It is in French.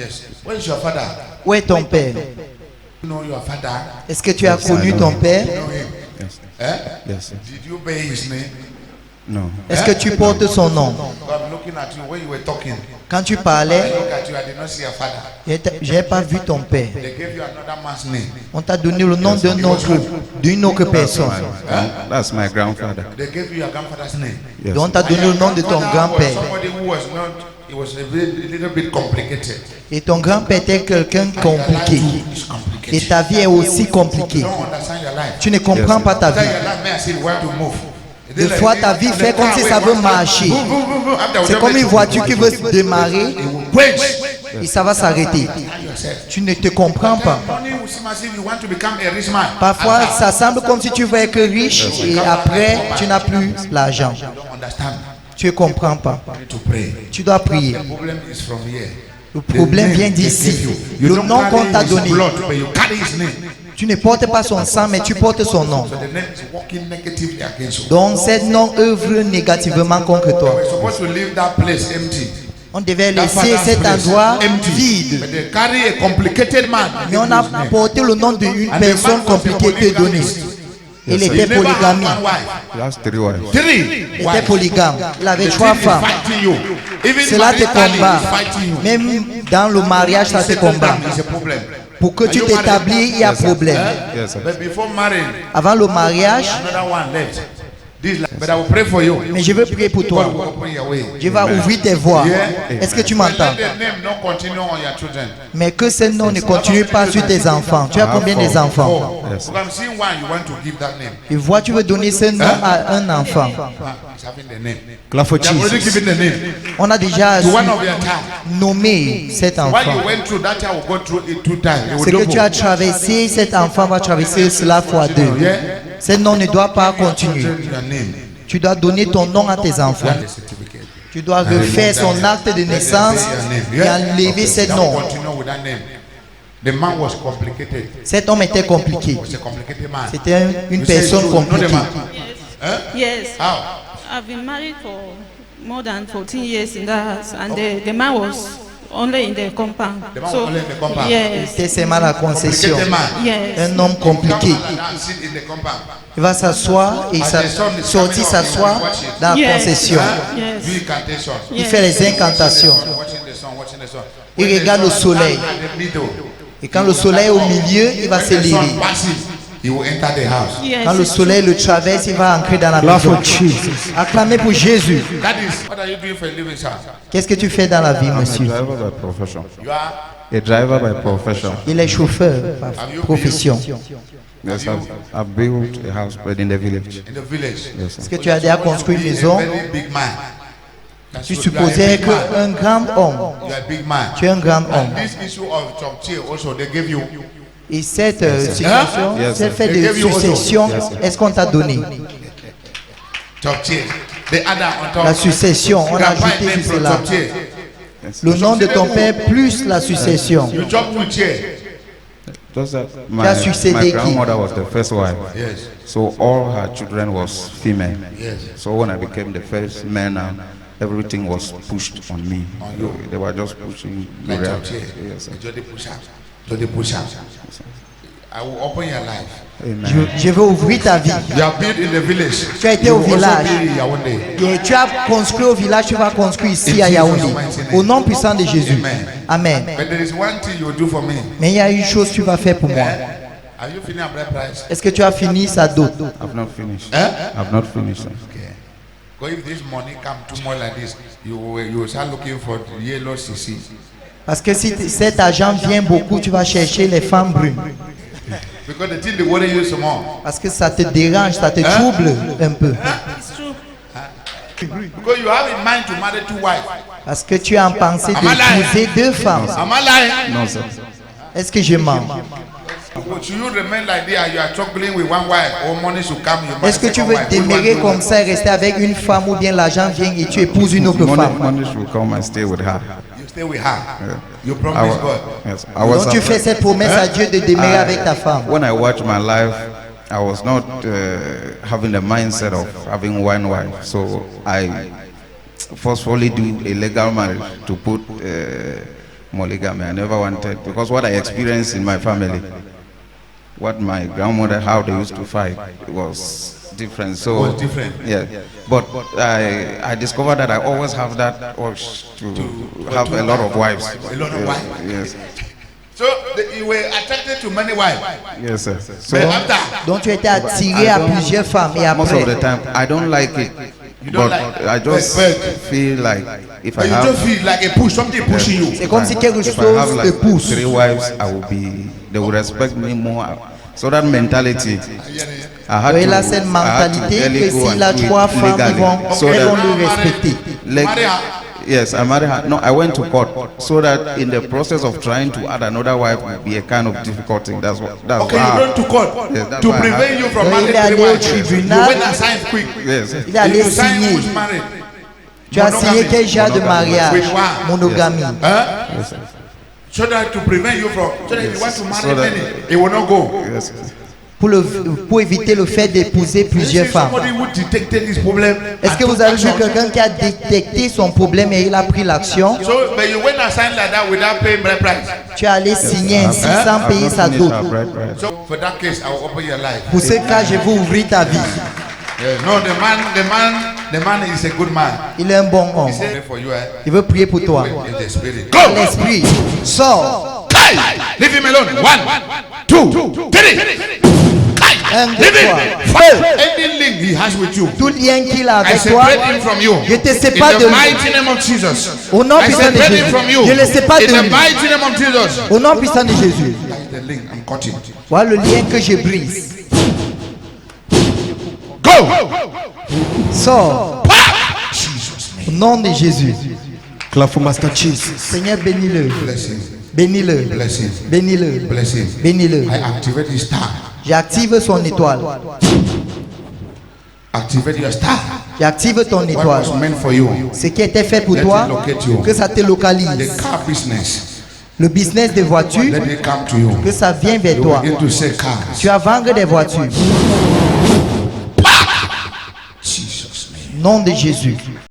Yes. Where is your father? Où est ton père? You know your father? Est-ce que tu as connu ton père? You know him? Yes. Eh? Yes. Did you bear his name? No. Est-ce que tu portes son nom? I'm looking at you when you were talking. Quand tu I look parlais, at you, I did not see your father. j'ai pas vu ton père. They gave you another man's name. On t'a donné le nom d'une autre personne. That's my grandfather. They gave you your grandfather's name. Yes. Donc on t'a donné le nom de ton grand-père. Somebody who was not, it was a little bit complicated. Et ton grand-père était quelqu'un compliqué. It's Et complicated. ta vie est aussi compliquée. You don't understand your life. Tu ne comprends pas ta Tell vie. your life, may I see where to move. Des fois, ta vie fait comme si ça veut marcher. C'est comme une voiture qui veut se démarrer et ça va s'arrêter. Tu ne te comprends pas. Parfois, ça semble comme si tu veux être riche et après, tu n'as plus l'argent. Tu ne comprends pas. Tu dois prier. Le problème vient d'ici. Le nom qu'on t'a donné. Tu ne portes pas son sang, mais tu portes son nom. Donc, ce nom œuvre négativement contre toi. On devait laisser cet endroit vide. Mais on a porté le nom d'une personne compliquée te donné. Il était polygame. Il était polygame. Il avait 3 femmes. Cela te combat. Même dans le mariage, ça te combat. Pour que tu t'établisses, il y a problème. Avant le mariage, mais je veux prier pour toi. Je vais ouvrir tes voies. Est-ce que tu m'entends? Mais que ce nom ne continue pas sur tes enfants. Tu as combien d'enfants? Et vois, tu veux donner ce nom à un enfant. On a déjà nommé cet enfant. Ce que tu as traversé, cet enfant va traverser cela fois 2. Ce nom ne doit pas continuer. Tu dois donner ton nom à tes enfants. Tu dois refaire son acte de naissance et enlever ce nom. Cet homme était compliqué. C'était une personne compliquée. Yes. I've been married for more than 14 years in the house, and the man was only in the compound. So, yes. C'était seulement la concession. Yes. Un homme compliqué. Il va s'asseoir et sortir s'asseoir dans la concession. Yes. Il fait les incantations. Il regarde le soleil. Et quand le soleil est au milieu, il va se lever. Yes. Quand le soleil le traverse, il va entrer dans la maison. Acclamez pour Jésus. Qu'est-ce que tu fais dans la vie, monsieur? A driver by profession. Il est chauffeur par profession. Yes, I've built a house but in the village. Yes, Est-ce que tu as déjà construit une maison? Tu supposais qu'un grand homme. Tu es un grand homme. Et cette situation, cette fait de succession, est-ce qu'on t'a donné? La succession, on a ajouté sur cela. Le nom de ton père plus la succession. my grandmother was the first wife. Yes. So all her children was female. Yes. So when I became the first man, everything was pushed on me. They were just pushing me. Yes, I will open your life. Amen. Je veux ouvrir ta vie. You are built in the village. Tu as été au village. Yaoundé. Et tu as construit au village, tu vas construire ici à Yaoundé. Au nom puissant de Jésus. Amen. But there is one thing you do for me. Mais il y a une chose que tu vas faire pour moi. Are you finished bread price? Est-ce que tu as fini sa dot? I've not finished. Eh? I've not finished. Okay. Because if this money come too much like this, you will start looking for the yellow CC. Parce que si cet argent vient beaucoup, tu vas chercher les femmes brunes. Because the thing they worry you some more. Parce que ça te dérange, ça te trouble un peu. It's true. Because you have in mind to marry two wives. Parce que tu as en pensée d'épouser 2 femmes. Am I lying? No, sir. Est-ce que je mens? Should you remain like this? You are struggling with one wife, or money should come. You marry Est-ce que tu second veux wife. demeurer comme ça et rester avec une femme ou bien l'argent vient et tu épouses une autre femme? Money should come and stay with her. You stay with her. You I promise wa- God. yes, I was Donc tu fais cette promesse à Dieu de demeurer avec ta femme. When I watched my life, I was not having the mindset of having one wife. So I forcefully do a legal marriage to put monogamy. I never wanted, because what I experienced in my family, what my grandmother, how they used to fight, it was different. So It was different. yeah. But I discovered that I always have that urge to have a lot of wives. A lot of wives. Yes. So you were attracted to many wives. Yes, sir. So But after, Donc tu étais attiré à plusieurs femmes et most of the après, time, I don't like it. You don't But like it. I just But- feel like if I but you don't have, feel like a push, something pushing you. c'est comme si quelque if I have chose te like pousse. 3 wives, I will be, they will respect me more. So that mentality, I had Oui, to, là, c'est une I had to mentalité really que go s'il a and do it 3 femmes, legally. So elles vont that, le respecter. Marry her. yes, I married her. No, I went to court so that in the process of trying to add another wife would be a kind of difficult thing. That's Okay, why. you went to court Yes, that's to why I prevent had- you from Oui, marrying il est allé 3 au wives. You tribunal. went and signed quick. Yes. Il est allé You signed signer. who's married? Tu as signé Monogamy. quel genre de Monogamy. mariage? With what? Monogamie. Huh? So that to prevent you from, so that if you want to marry So that- many, it will not go. Yes. Pour éviter le fait d'épouser This plusieurs is femmes. somebody who detected this problem. Est-ce and que vous took avez vu action. quelqu'un qui a détecté son problème et il a pris l'action? So, but you went and signed like that without paying the price. Tu es allé signer ainsi Hein? sans I've payer not sa finished dot. our bread, right? So for that case, I will open your life. Pour ce cas, je vais ouvrir ta vie. Yeah, no, the man is a good man. Il est un bon homme. He said for you, Il veut prier pour toi. in the spirit. L'esprit, sors. Hey, leave him alone. 1, 2, 3. Un, deux, Leave trois. him. Feu. Any link he has with you, Tout lien qu'il a I avec toi, separate him from you. je te In sépare the de lui. mighty name of Jesus. Au nom I puissant de separate him Jésus. from you. Je le sépare In de the lui. mighty name of Jesus. Au nom puissant de Jésus. That is the link. I'm cutting. Voilà le lien que je brise. Go. Sors. Jesus Au nom de Jésus. Clap for Master Jesus. Seigneur, bénis-le. bless him. Bénis-le. Bless him. Bénis-le. Bless him. Bénis-le. I activate his star. J'active son étoile. Activate your star. J'active ton What étoile. was meant for you. Ce qui était fait pour Let toi, it locate you. que ça te The localise. car business. Le business des voitures, Let it come to you. que ça vienne vers You toi. begin to say cars. Tu vas vendre des voitures. Jesus name. Nom de Jésus.